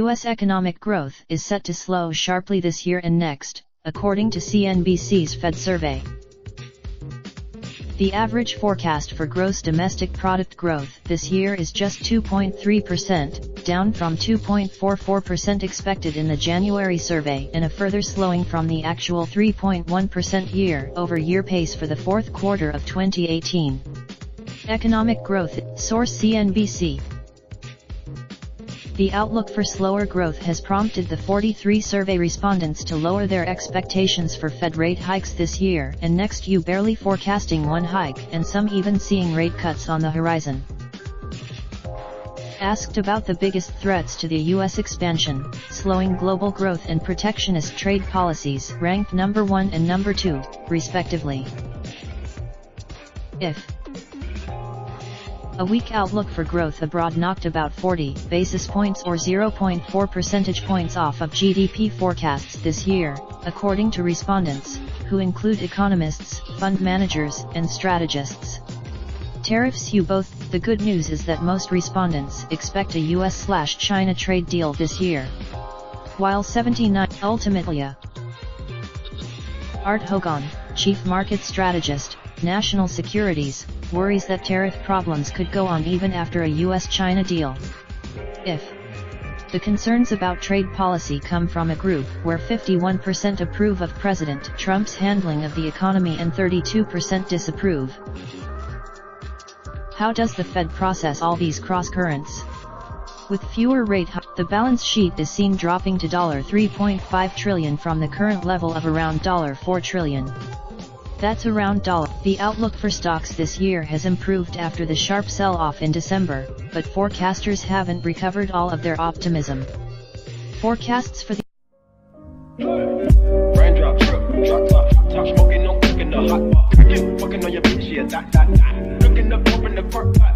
U.S. economic growth is set to slow sharply this year and next, according to CNBC's Fed survey. The average forecast for gross domestic product growth this year is just 2.3%, down from 2.44% expected in the January survey and a further slowing from the actual 3.1% year-over-year pace for the fourth quarter of 2018. Economic growth, source CNBC. The outlook for slower growth has prompted the 43 survey respondents to lower their expectations for Fed rate hikes this year and next, barely forecasting one hike and some even seeing rate cuts on the horizon. Asked about the biggest threats to the U.S. expansion, slowing global growth and protectionist trade policies ranked number 1 and number 2, respectively. If a weak outlook for growth abroad knocked about 40 basis points or 0.4 percentage points off of GDP forecasts this year, according to respondents, who include economists, fund managers, and strategists. Tariffs. Both. The good news is that most respondents expect a US/China trade deal this year, while 79 ultimately a. Art Hogan, chief market strategist, National Securities, worries that tariff problems could go on even after a US-China deal. If the concerns about trade policy come from a group where 51% approve of President Trump's handling of the economy and 32% disapprove. How does the Fed process all these cross-currents? With fewer rate hikes, the balance sheet is seen dropping to $3.5 trillion from the current level of around $4 trillion. That's around The outlook for stocks this year has improved after the sharp sell-off in December, but forecasters haven't recovered all of their optimism. Forecasts for the Raindrop, drop top, smoking, no cooking the hot pot. Fucking on your bitch, yeah, that. Looking up, open the park, pot.